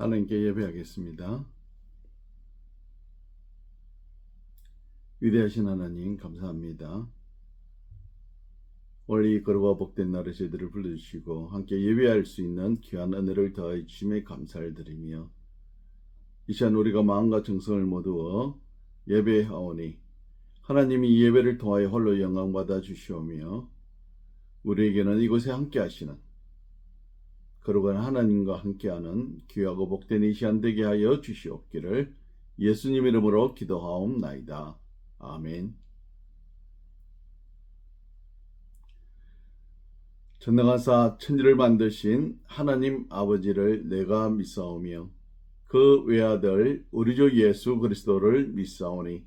하나님께 예배하겠습니다. 위대하신 하나님 감사합니다. 오늘 이 거룩과 복된 날에 저희들을 불러주시고 함께 예배할 수 있는 귀한 은혜를 더해 주심에 감사를 드리며 이 시간 우리가 마음과 정성을 모두어 예배하오니 하나님이 이 예배를 통하여 홀로 영광받아 주시오며 우리에게는 이곳에 함께 하시는 거룩한 하나님과 함께하는 귀하고 복된 이 시간 되게 하여 주시옵기를 예수님 이름으로 기도하옵나이다. 아멘. 전능하사 천지를 만드신 하나님 아버지를 내가 믿사오며 그 외아들 우리 주 예수 그리스도를 믿사오니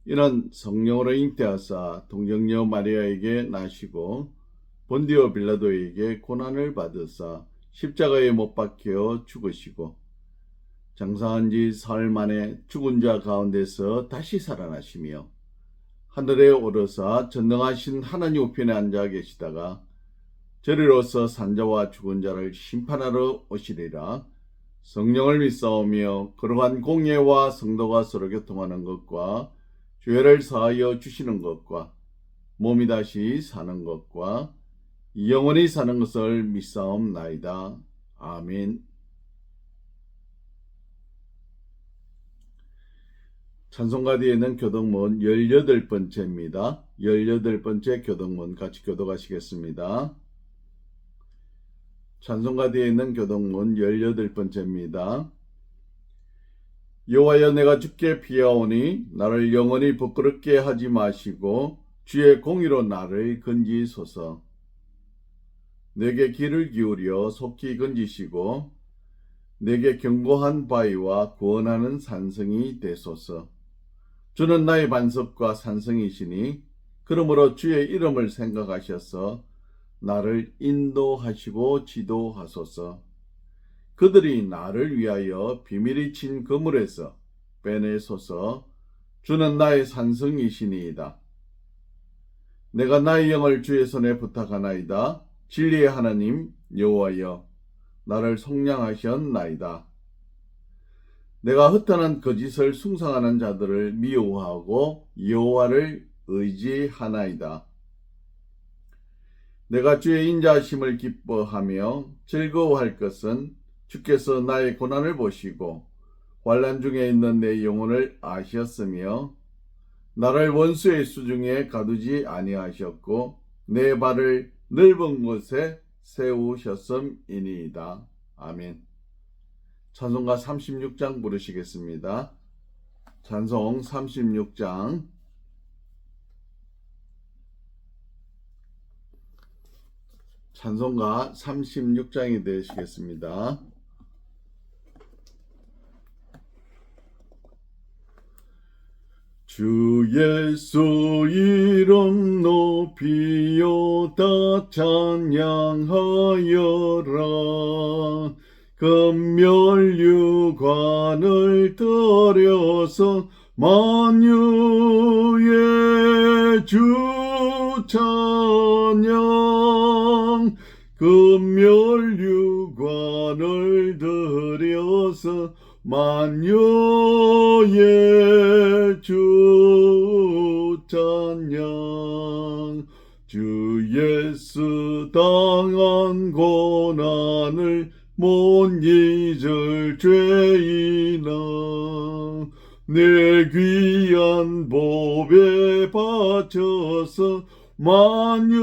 이는 성령으로 잉태하사 동정녀 마리아에게 나시고 본디오 빌라도에게 고난을 받으사 십자가에 못 박혀 죽으시고 장사한 지 사흘 만에 죽은 자 가운데서 다시 살아나시며 하늘에 오르사 전능하신 하나님 우편에 앉아 계시다가 저리로서 산자와 죽은 자를 심판하러 오시리라. 성령을 믿사오며 거룩한 공예와 성도가 서로 교통하는 것과 죄를 사하여 주시는 것과 몸이 다시 사는 것과 영원히 사는 것을 믿사옵나이다. 아멘. 찬송가 뒤에는 교독문 18번째입니다. 18번째 교독문 같이 교독하시겠습니다. 찬송가 뒤에 있는 교독문 18번째입니다. 여호와여 내가 주께 피하오니 나를 영원히 부끄럽게 하지 마시고 주의 공의로 나를 건지소서. 내게 귀를 기울여 속히 건지시고 내게 견고한 바위와 구원하는 산성이 되소서. 주는 나의 반석과 산성이시니 그러므로 주의 이름을 생각하셔서 나를 인도하시고 지도하소서. 그들이 나를 위하여 비밀이 친 그물에서 빼내소서. 주는 나의 산성이시니이다. 내가 나의 영을 주의 손에 부탁하나이다. 진리의 하나님 여호와여 나를 속량하셨나이다. 내가 허탄한 거짓을 숭상하는 자들을 미워하고 여호와를 의지하나이다. 내가 주의 인자하심을 기뻐하며 즐거워할 것은 주께서 나의 고난을 보시고 환난 중에 있는 내 영혼을 아셨으며 나를 원수의 수중에 가두지 아니하셨고 내 발을 넓은 곳에 세우셨음이니이다. 아멘. 찬송가 36장 부르시겠습니다. 찬송 36장. 찬송가 36장이 되시겠습니다. 주 예수 이름 높이오다 찬양하여라. 금멸류관을 들여서 만유의 주 찬양. 금멸류관을 들여서 만유의 주 찬양. 주 예수 당한 고난을 못 잊을 죄인아 내 귀한 보배 바쳐서 만유의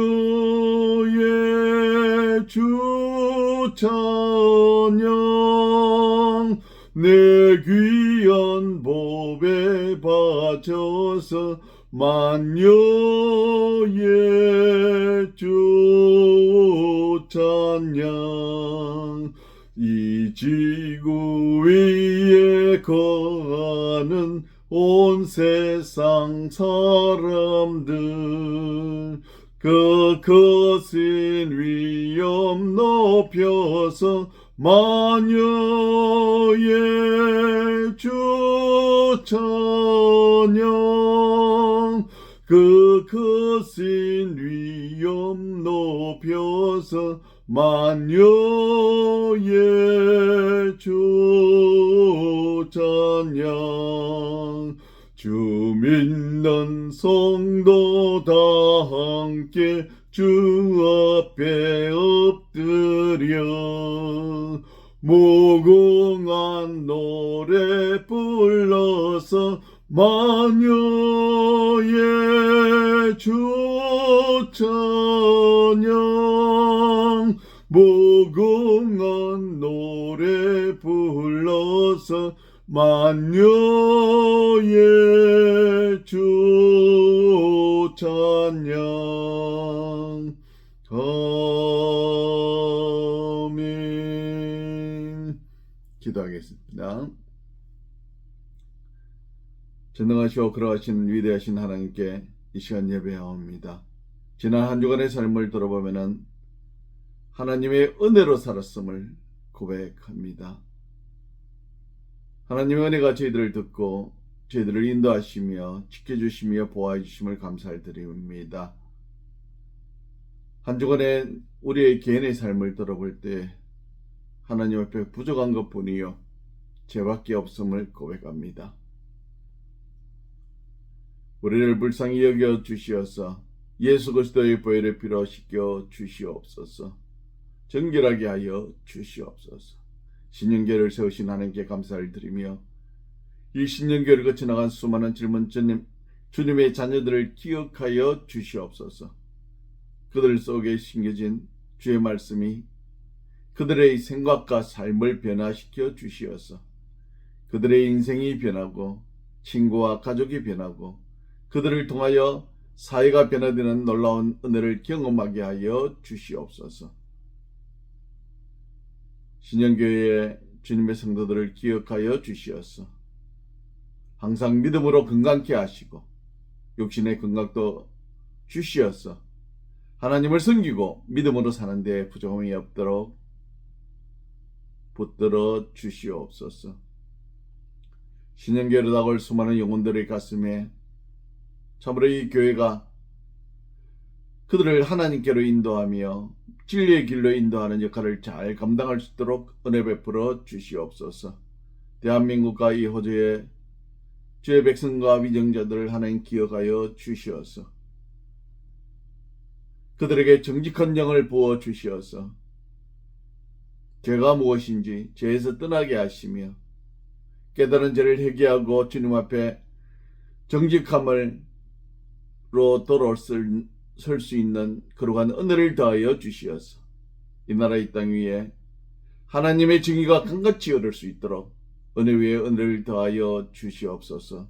주 찬양. 내 귀한 보배 바쳐서 만유의 주 찬양. 이 지구 위에 거하는 온 세상 사람들 그 거센 위엄 높여서 만유의 주 찬양. 그 거센 위엄 높여서 만유의 주 찬양. 주 믿는 성도 다 함께 주 앞에 엎드려 무궁한 노래 불러서 만여의 주 찬양. 무궁한 노래 불러서 만여의 주 찬양. 아멘. 기도하겠습니다. 전능하시고 그러하신 위대하신 하나님께 이 시간 예배하옵니다. 지난 한 주간의 삶을 돌아보면은 하나님의 은혜로 살았음을 고백합니다. 하나님의 은혜가 저희들을 듣고 저희들을 인도하시며 지켜주시며 보호해 주심을 감사를 드립니다. 한 주간의 우리의 개인의 삶을 돌아볼 때 하나님 앞에 부족한 것뿐이요 죄밖에 없음을 고백합니다. 우리를 불쌍히 여겨 주시어서 예수 그리스도의 보혈의 피로 씻겨 주시옵소서. 정결하게 하여 주시옵소서. 신년교회를 세우신 하나님께 감사를 드리며 이 신년교회를 거쳐 나간 수많은 젊은 주님의 자녀들을 기억하여 주시옵소서. 그들 속에 심겨진 주의 말씀이 그들의 생각과 삶을 변화시켜 주시어서 그들의 인생이 변하고 친구와 가족이 변하고 그들을 통하여 사회가 변화되는 놀라운 은혜를 경험하게 하여 주시옵소서. 신년교회의 주님의 성도들을 기억하여 주시어서 항상 믿음으로 건강케 하시고 육신의 건강도 주시어서 하나님을 섬기고 믿음으로 사는 데 부족함이 없도록 붙들어 주시옵소서. 신년교회로 다가올 수많은 영혼들의 가슴에 참으로 이 교회가 그들을 하나님께로 인도하며 진리의 길로 인도하는 역할을 잘 감당할 수 있도록 은혜 베풀어 주시옵소서. 대한민국과 이 호주의 주의 백성과 위정자들을 하나님 기억하여 주시어서 그들에게 정직한 영을 부어 주시어서 죄가 무엇인지 죄에서 떠나게 하시며 깨달은 죄를 회개하고 주님 앞에 정직함으로 돌아설 수 있는 그러한 은혜를 더하여 주시어서 이 나라 이 땅 위에 하나님의 정의가 강같이 흐를 수 있도록 은혜 위에 은혜를 더하여 주시옵소서.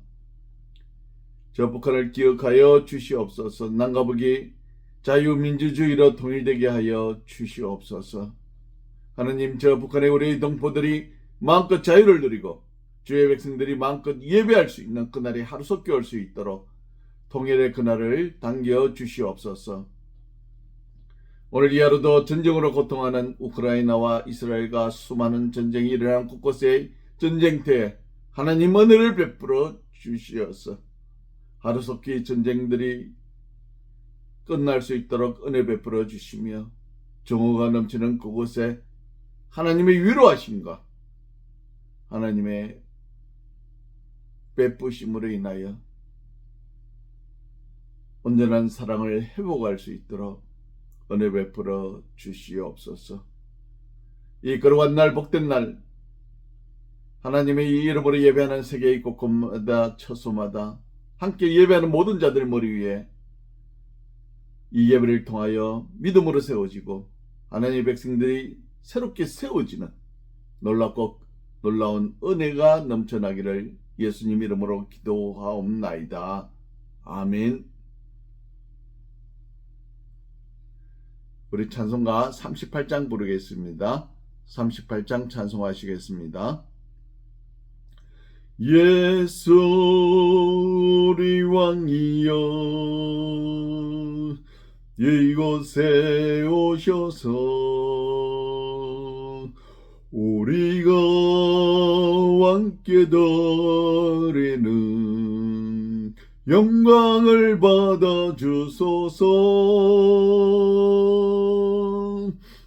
저 북한을 기억하여 주시옵소서. 남과 북이 자유민주주의로 통일되게 하여 주시옵소서. 하나님, 저 북한의 우리 동포들이 마음껏 자유를 누리고 주의 백성들이 마음껏 예배할 수 있는 그날이 하루속히 올 수 있도록 통일의 그날을 당겨 주시옵소서. 오늘 이 하루도 전쟁으로 고통하는 우크라이나와 이스라엘과 수많은 전쟁이 일어난 곳곳의 전쟁터에 하나님 은혜를 베풀어 주시어서 하루속히 전쟁들이 끝날 수 있도록 은혜 베풀어 주시며 정오가 넘치는 그곳에 하나님의 위로하심과 하나님의 베푸심으로 인하여 온전한 사랑을 회복할 수 있도록 은혜 베풀어 주시옵소서. 이 거룩한 날, 복된 날, 하나님의 이 이름으로 예배하는 세계의 곳곳마다 처소마다 함께 예배하는 모든 자들 머리 위에 이 예배를 통하여 믿음으로 세워지고 하나님의 백성들이 새롭게 세워지는 놀랍고 놀라운 은혜가 넘쳐나기를 예수님 이름으로 기도하옵나이다. 아멘. 우리 찬송가 38장 부르겠습니다. 38장 찬송하시겠습니다. 예수 우리 왕이여 이곳에 오셔서 우리가 왕께 드리는 영광을 받아 주소서.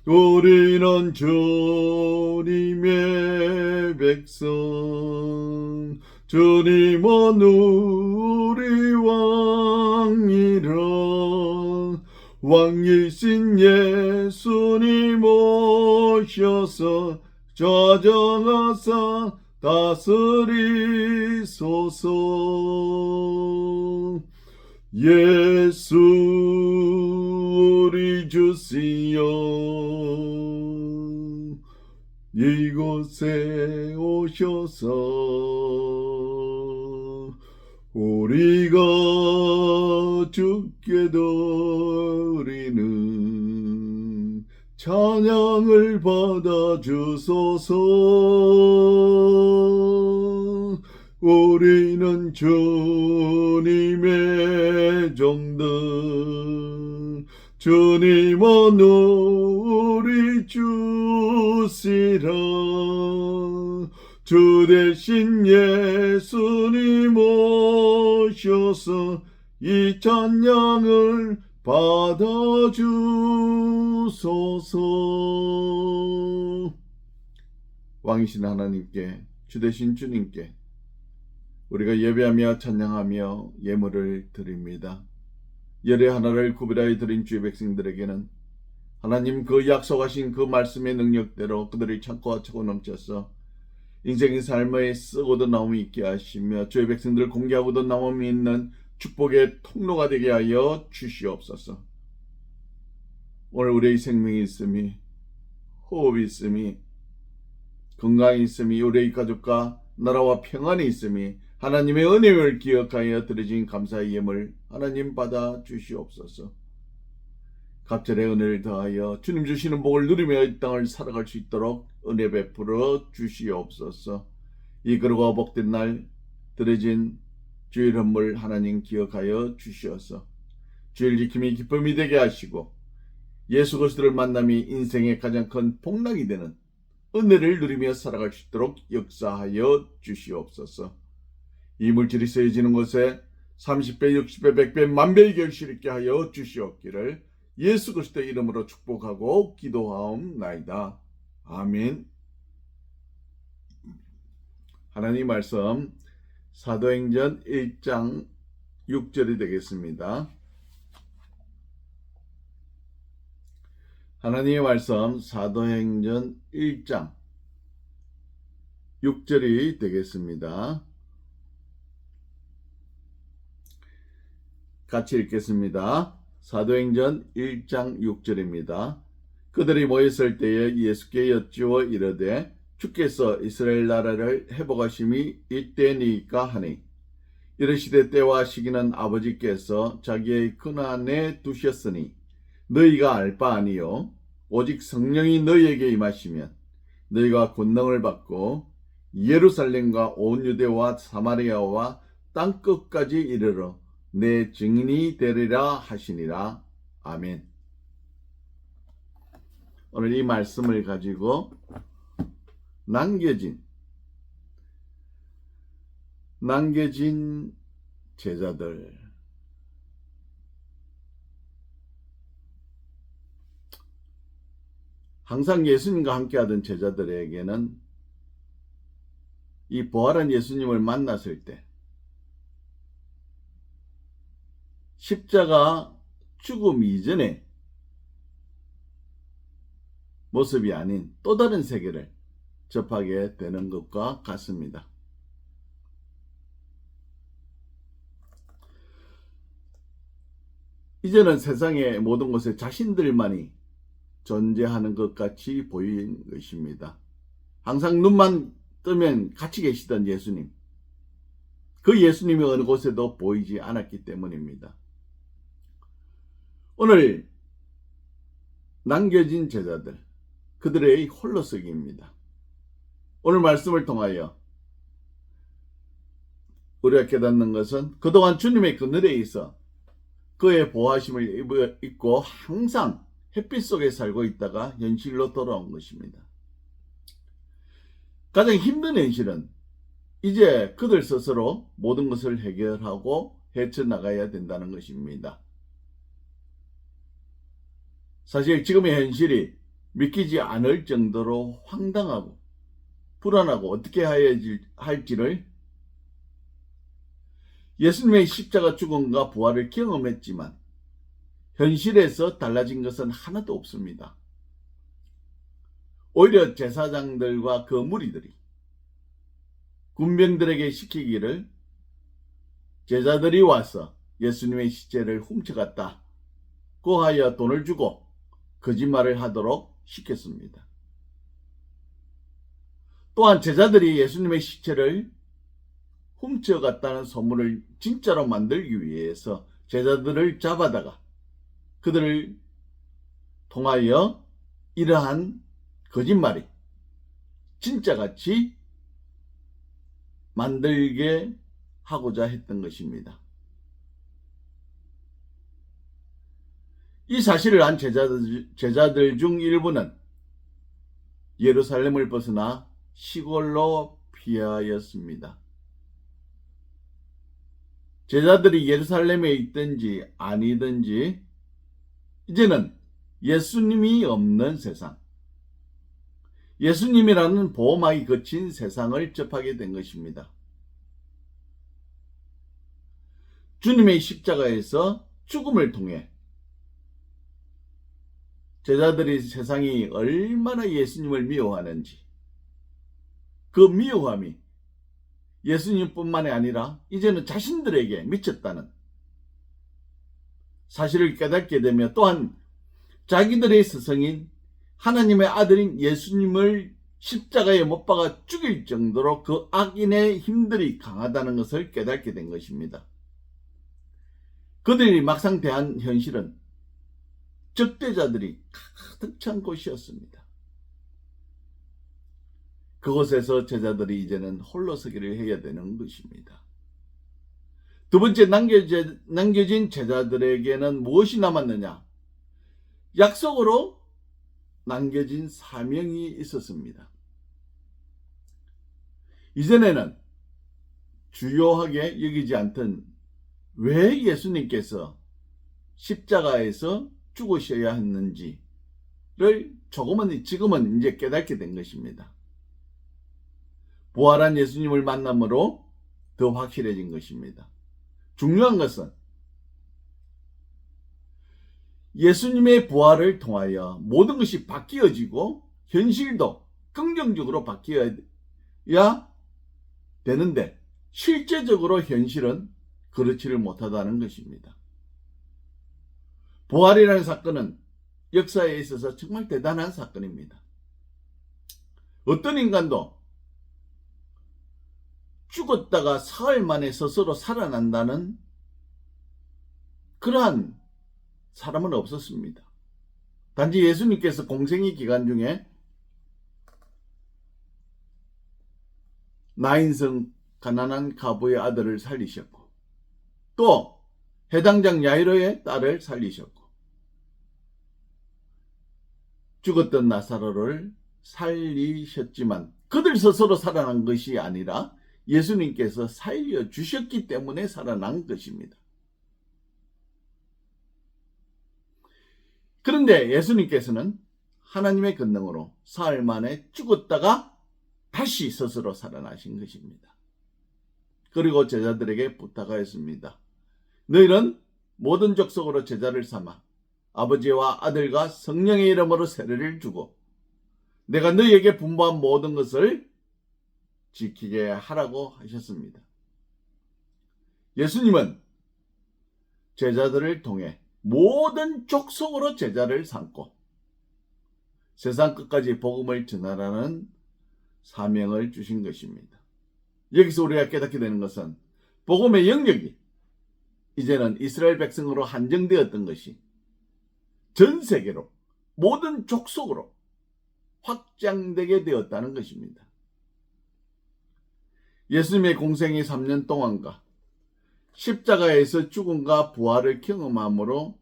우리는 주님의 백성, 주님은 우리 왕이라. 왕이신 예수님 오셔서 좌정하사 다스리소서. 예수 우리 주시여, 이곳에 오셔서 우리가 주께 드리는 찬양을 받아 주소서. 우리는 주님의 종들, 주님은 우리 주시라. 주 대신 예수님 오셔서 이 찬양을 받아주소서. 왕이신 하나님께, 주 대신 주님께 우리가 예배하며 찬양하며 예물을 드립니다. 열의 하나를 구별하여 드린 주의 백성들에게는 하나님 그 약속하신 그 말씀의 능력대로 그들의 창고가 차고 넘쳐서 인생의 삶에 쓰고도 나옴이 있게 하시며 주의 백성들을 공개하고도 나옴이 있는 축복의 통로가 되게 하여 주시옵소서. 오늘 우리의 생명이 있음이, 호흡이 있음이, 건강이 있음이, 우리의 가족과 나라와 평안이 있음이, 하나님의 은혜를 기억하여 드려진 감사의 예물 하나님 받아 주시옵소서. 갑절의 은혜를 더하여 주님 주시는 복을 누리며 이 땅을 살아갈 수 있도록 은혜 베풀어 주시옵소서. 이 그릇과 복된 날 드려진 주일 헌물 하나님 기억하여 주시어서 주일 지킴이 기쁨이 되게 하시고 예수 그리스도를 만남이 인생의 가장 큰 복락이 되는 은혜를 누리며 살아갈 수 있도록 역사하여 주시옵소서. 이 물질이 쓰여지는 곳에 30배, 60배, 100배, 만배의 결실 있게 하여 주시옵기를 예수 그리스도의 이름으로 축복하고 기도하옵나이다. 아멘. 하나님 말씀 사도행전 1장 6절이 되겠습니다. 하나님의 말씀 사도행전 1장 6절이 되겠습니다. 같이 읽겠습니다. 사도행전 1장 6절입니다. 그들이 모였을 때에 예수께 여쭈어 이르되 주께서 이스라엘 나라를 회복하심이 이때니까 하니 이르시되 때와 시기는 아버지께서 자기의 큰안에 두셨으니 너희가 알 바 아니요 오직 성령이 너희에게 임하시면 너희가 권능을 받고 예루살렘과 온 유대와 사마리아와 땅끝까지 이르러 내 증인이 되리라 하시니라. 아멘. 오늘 이 말씀을 가지고 남겨진 제자들, 항상 예수님과 함께하던 제자들에게는 이 부활한 예수님을 만났을 때 십자가 죽음 이전의 모습이 아닌 또 다른 세계를 접하게 되는 것과 같습니다. 이제는 세상의 모든 곳에 자신들만이 존재하는 것 같이 보이는 것입니다. 항상 눈만 뜨면 같이 계시던 예수님, 그 예수님이 어느 곳에도 보이지 않았기 때문입니다. 오늘 남겨진 제자들, 그들의 홀로서기입니다. 오늘 말씀을 통하여 우리가 깨닫는 것은 그동안 주님의 그늘에 있어 그의 보호하심을 입고 항상 햇빛 속에 살고 있다가 현실로 돌아온 것입니다. 가장 힘든 현실은 이제 그들 스스로 모든 것을 해결하고 헤쳐나가야 된다는 것입니다. 사실 지금의 현실이 믿기지 않을 정도로 황당하고 불안하고 어떻게 해야 할지를 예수님의 십자가 죽음과 부활을 경험했지만 현실에서 달라진 것은 하나도 없습니다. 오히려 제사장들과 그 무리들이 군병들에게 시키기를 제자들이 와서 예수님의 시체를 훔쳐갔다고 하여 돈을 주고 거짓말을 하도록 시켰습니다. 또한 제자들이 예수님의 시체를 훔쳐갔다는 소문을 진짜로 만들기 위해서 제자들을 잡아다가 그들을 통하여 이러한 거짓말이 진짜같이 만들게 하고자 했던 것입니다. 이 사실을 안 제자들 중 일부는 예루살렘을 벗어나 시골로 피하였습니다. 제자들이 예루살렘에 있든지 아니든지 이제는 예수님이 없는 세상, 예수님이라는 보호막이 거친 세상을 접하게 된 것입니다. 주님의 십자가에서 죽음을 통해 제자들이 세상이 얼마나 예수님을 미워하는지, 그 미워함이 예수님뿐만이 아니라 이제는 자신들에게 미쳤다는 사실을 깨닫게 되며, 또한 자기들의 스승인 하나님의 아들인 예수님을 십자가에 못 박아 죽일 정도로 그 악인의 힘들이 강하다는 것을 깨닫게 된 것입니다. 그들이 막상 대한 현실은 적대자들이 가득 찬 곳이었습니다. 그곳에서 제자들이 이제는 홀로 서기를 해야 되는 것입니다. 두 번째, 남겨진 제자들에게는 무엇이 남았느냐? 약속으로 남겨진 사명이 있었습니다. 이전에는 주요하게 여기지 않던 왜 예수님께서 십자가에서 죽으셔야 했는지를 지금은 이제 깨닫게 된 것입니다. 부활한 예수님을 만남으로 더 확실해진 것입니다. 중요한 것은 예수님의 부활을 통하여 모든 것이 바뀌어지고 현실도 긍정적으로 바뀌어야 되는데 실제적으로 현실은 그렇지를 못하다는 것입니다. 부활이라는 사건은 역사에 있어서 정말 대단한 사건입니다. 어떤 인간도 죽었다가 사흘 만에 스스로 살아난다는 그러한 사람은 없었습니다. 단지 예수님께서 공생의 기간 중에 나인성 가난한 과부의 아들을 살리셨고, 또 해당장 야이로의 딸을 살리셨고, 죽었던 나사로를 살리셨지만 그들 스스로 살아난 것이 아니라 예수님께서 살려주셨기 때문에 살아난 것입니다. 그런데 예수님께서는 하나님의 권능으로 사흘 만에 죽었다가 다시 스스로 살아나신 것입니다. 그리고 제자들에게 부탁하였습니다. 너희는 모든 족속으로 제자를 삼아 아버지와 아들과 성령의 이름으로 세례를 주고 내가 너희에게 분부한 모든 것을 지키게 하라고 하셨습니다. 예수님은 제자들을 통해 모든 족속으로 제자를 삼고 세상 끝까지 복음을 전하라는 사명을 주신 것입니다. 여기서 우리가 깨닫게 되는 것은 복음의 영역이 이제는 이스라엘 백성으로 한정되었던 것이 전 세계로 모든 족속으로 확장되게 되었다는 것입니다. 예수님의 공생의 3년 동안과 십자가에서 죽음과 부활을 경험함으로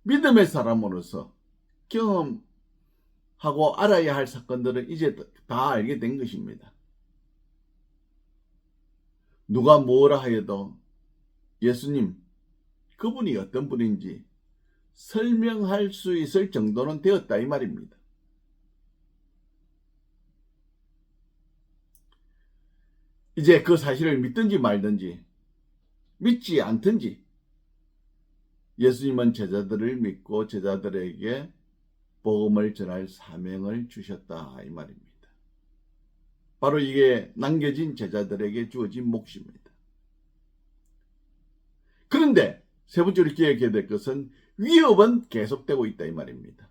믿음의 사람으로서 경험하고 알아야 할 사건들을 이제 다 알게 된 것입니다. 누가 뭐라 하여도 예수님, 그분이 어떤 분인지 설명할 수 있을 정도는 되었다 이 말입니다. 이제 그 사실을 믿든지 말든지, 믿지 않든지 예수님은 제자들을 믿고 제자들에게 복음을 전할 사명을 주셨다 이 말입니다. 바로 이게 남겨진 제자들에게 주어진 몫입니다. 그런데 세 번째로 기억해야 될 것은 위협은 계속되고 있다 이 말입니다.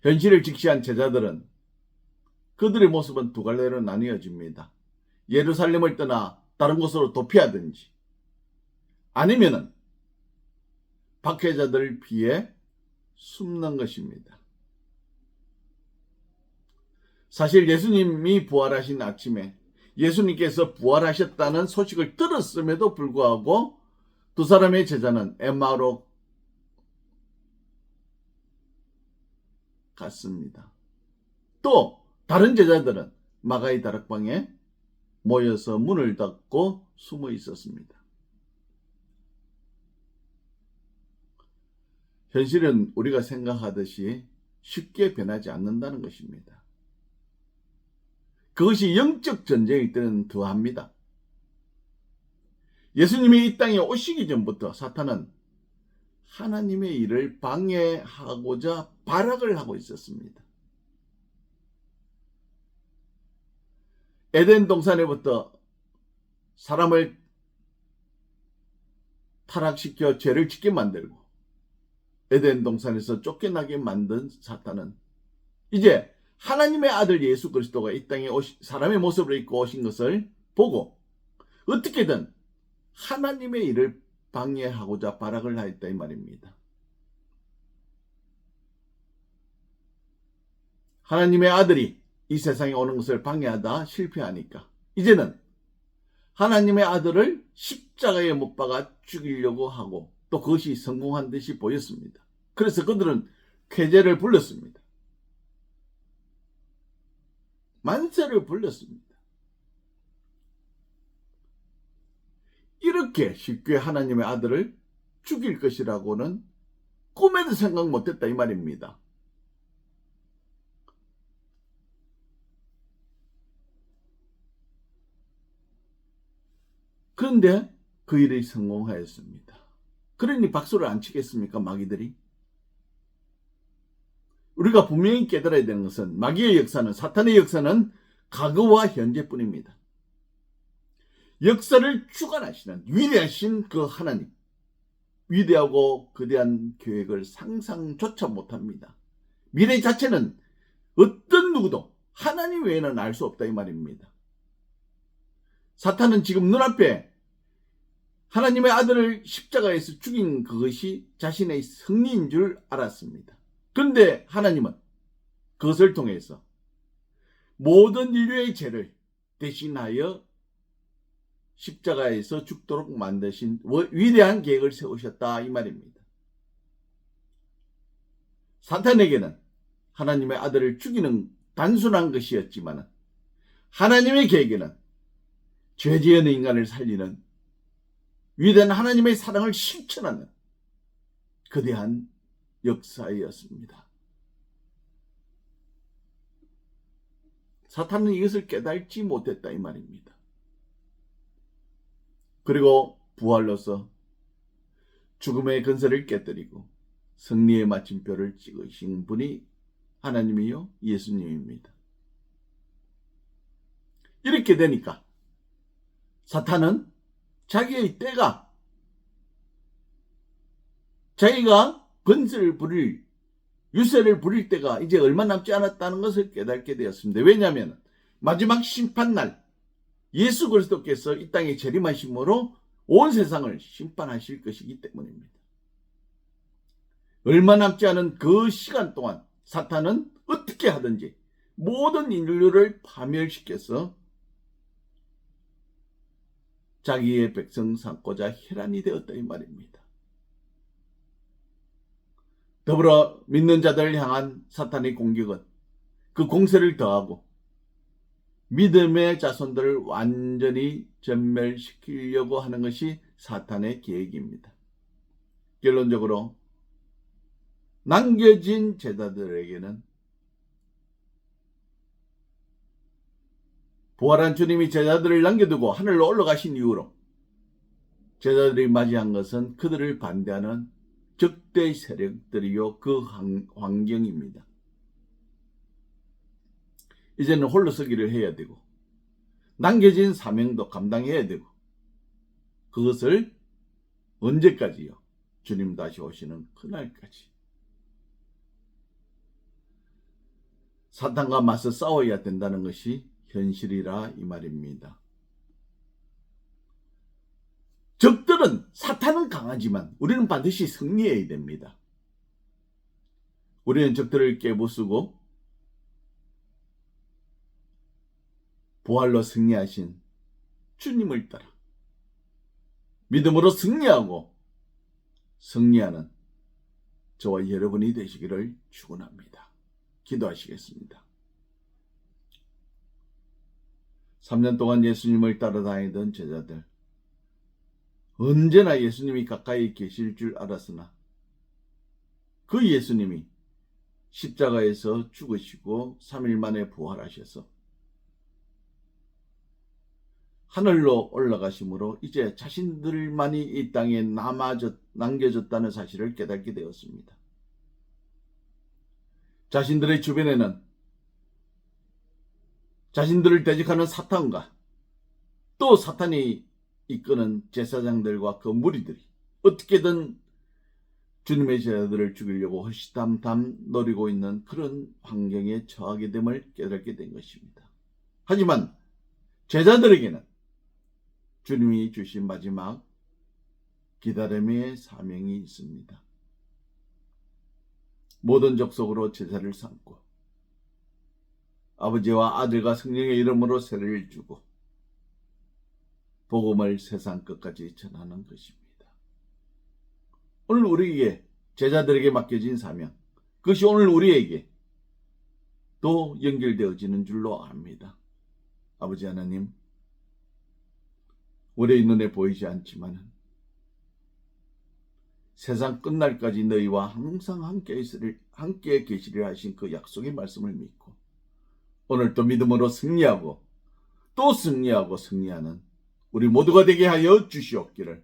현실을 직시한 제자들은 그들의 모습은 두 갈래로 나뉘어집니다. 예루살렘을 떠나 다른 곳으로 도피하든지 아니면은 박해자들을 피해 숨는 것입니다. 사실 예수님이 부활하신 아침에 예수님께서 부활하셨다는 소식을 들었음에도 불구하고 두 사람의 제자는 엠마오로 갔습니다. 또 다른 제자들은 마가의 다락방에 모여서 문을 닫고 숨어 있었습니다. 현실은 우리가 생각하듯이 쉽게 변하지 않는다는 것입니다. 그것이 영적 전쟁일 때는 더합니다. 예수님이 이 땅에 오시기 전부터 사탄은 하나님의 일을 방해하고자 발악을 하고 있었습니다. 에덴 동산에부터 사람을 타락시켜 죄를 짓게 만들고 에덴 동산에서 쫓겨나게 만든 사탄은 이제 하나님의 아들 예수 그리스도가 이 땅에 사람의 모습을 입고 오신 것을 보고 어떻게든 하나님의 일을 방해하고자 발악을 하였다 이 말입니다. 하나님의 아들이 이 세상에 오는 것을 방해하다 실패하니까 이제는 하나님의 아들을 십자가에 못 박아 죽이려고 하고 또 그것이 성공한 듯이 보였습니다. 그래서 그들은 쾌제를 불렀습니다. 만세를 불렀습니다. 이렇게 쉽게 하나님의 아들을 죽일 것이라고는 꿈에도 생각 못했다 이 말입니다. 그런데 그 일이 성공하였습니다. 그러니 박수를 안 치겠습니까, 마귀들이? 우리가 분명히 깨달아야 되는 것은 마귀의 역사는, 사탄의 역사는 과거와 현재뿐입니다. 역사를 주관하시는 위대하신 그 하나님, 위대하고 거대한 계획을 상상조차 못합니다. 미래 자체는 어떤 누구도 하나님 외에는 알 수 없다 이 말입니다. 사탄은 지금 눈앞에 하나님의 아들을 십자가에서 죽인 그것이 자신의 승리인 줄 알았습니다. 그런데 하나님은 그것을 통해서 모든 인류의 죄를 대신하여 십자가에서 죽도록 만드신 위대한 계획을 세우셨다 이 말입니다. 사탄에게는 하나님의 아들을 죽이는 단순한 것이었지만 하나님의 계획에는 죄지은 인간을 살리는 위대한 하나님의 사랑을 실천하는 거대한 역사였습니다. 사탄은 이것을 깨달지 못했다 이 말입니다. 그리고 부활로서 죽음의 근세를 깨뜨리고 승리의 마침표를 찍으신 분이 하나님이요 예수님입니다. 이렇게 되니까 사탄은 자기의 때가 자기가 건설을 부릴 유세를 부릴 때가 이제 얼마 남지 않았다는 것을 깨닫게 되었습니다. 왜냐하면 마지막 심판날 예수 그리스도께서 이 땅에 재림하심으로 온 세상을 심판하실 것이기 때문입니다. 얼마 남지 않은 그 시간 동안 사탄은 어떻게 하든지 모든 인류를 파멸시켜서 자기의 백성 삼고자 혈안이 되었다 이 말입니다. 더불어 믿는 자들을 향한 사탄의 공격은 그 공세를 더하고 믿음의 자손들을 완전히 전멸시키려고 하는 것이 사탄의 계획입니다. 결론적으로 남겨진 제자들에게는 부활한 주님이 제자들을 남겨두고 하늘로 올라가신 이후로 제자들이 맞이한 것은 그들을 반대하는 적대 세력들이요 그 환경입니다. 이제는 홀로 서기를 해야 되고 남겨진 사명도 감당해야 되고 그것을 언제까지요? 주님 다시 오시는 그날까지. 사탄과 맞서 싸워야 된다는 것이 현실이라 이 말입니다. 적들은 사탄은 강하지만 우리는 반드시 승리해야 됩니다. 우리는 적들을 깨부수고 부활로 승리하신 주님을 따라 믿음으로 승리하고 승리하는 저와 여러분이 되시기를 축원합니다. 기도하시겠습니다. 3년 동안 예수님을 따라다니던 제자들, 언제나 예수님이 가까이 계실 줄 알았으나 그 예수님이 십자가에서 죽으시고 3일 만에 부활하셔서 하늘로 올라가심으로 이제 자신들만이 이 땅에 남겨졌다는 사실을 깨닫게 되었습니다. 자신들의 주변에는 자신들을 대적하는 사탄과 또 사탄이 이끄는 제사장들과 그 무리들이 어떻게든 주님의 제자들을 죽이려고 허시담담 노리고 있는 그런 환경에 처하게 됨을 깨닫게 된 것입니다. 하지만 제자들에게는 주님이 주신 마지막 기다림의 사명이 있습니다. 모든 족속으로 제자를 삼고 아버지와 아들과 성령의 이름으로 세례를 주고 복음을 세상 끝까지 전하는 것입니다. 오늘 우리에게 제자들에게 맡겨진 사명, 그것이 오늘 우리에게 또 연결되어지는 줄로 압니다. 아버지 하나님, 우리의 눈에 보이지 않지만 세상 끝날까지 너희와 항상 함께 계시리라 하신 그 약속의 말씀을 믿고 오늘 또 믿음으로 승리하고 또 승리하고 승리하는 우리 모두가 되게 하여 주시옵기를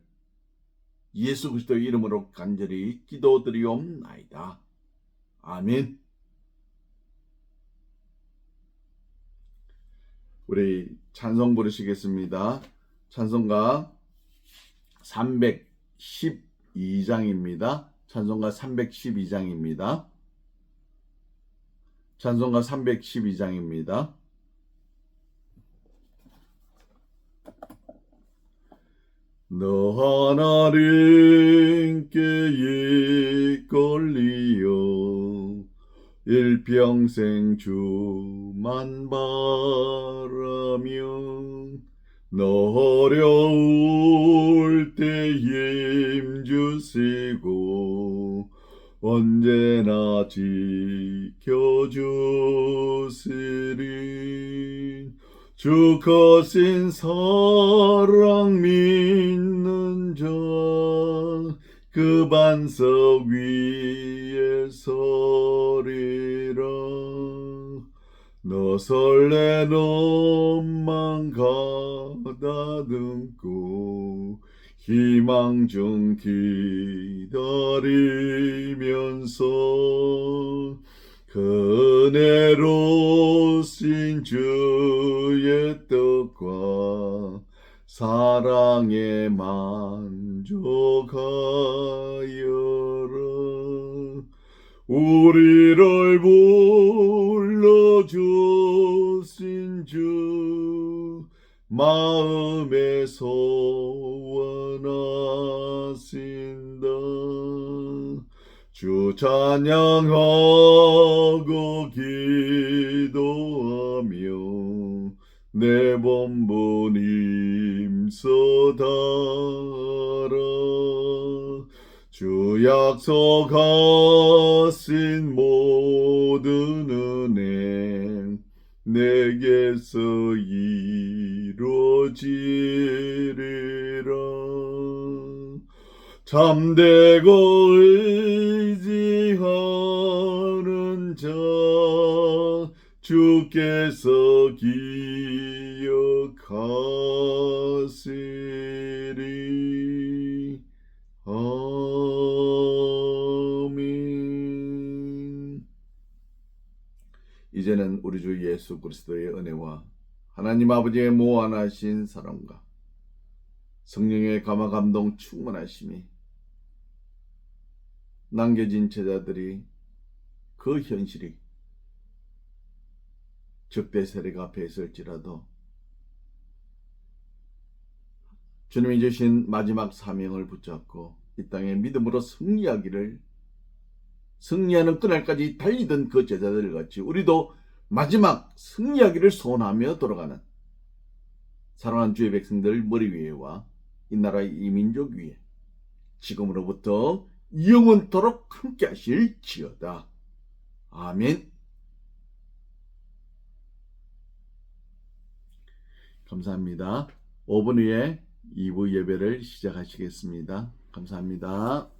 예수 그리스도의 이름으로 간절히 기도드리옵나이다. 아멘. 우리 찬송 부르시겠습니다. 찬송가 312장입니다. 찬송가 312장입니다. 찬송가 312장입니다. 너 하나님께 이끌리어 일평생 주만 바라며 너 어려울 때 힘주시고 언제나 지켜주시리 주 거신 사랑 믿는 자 그 반석 위에 서리라 너 설레 넘만 가다듬고 희망 중 기다리면서 그 은혜로우신 주의 뜻과 사랑에 만족하여라 우리를 불러주신 주 마음에 소원하신다 주 찬양하고 기도하며 내 본분 힘써다라 주 약속하신 모든 은혜 내게서 이루어지리라 참되고 의지하는 자 주께서 기억하시리. 아멘. 이제는 우리 주 예수 그리스도의 은혜와 하나님 아버지의 무한하신 사랑과 성령의 감화 감동 충만하심이 남겨진 제자들이 그 현실이 적대 세력 앞에 있을지라도 주님이 주신 마지막 사명을 붙잡고 이 땅에 믿음으로 승리하는 그날까지 달리던 그 제자들 같이 우리도 마지막 승리하기를 소원하며 돌아가는 사랑하는 주의 백성들 머리 위에와 이 나라 이 민족 위에 지금으로부터 영원토록 함께 하실지어다. 아멘. 감사합니다. 5분 후에 2부 예배를 시작하시겠습니다. 감사합니다.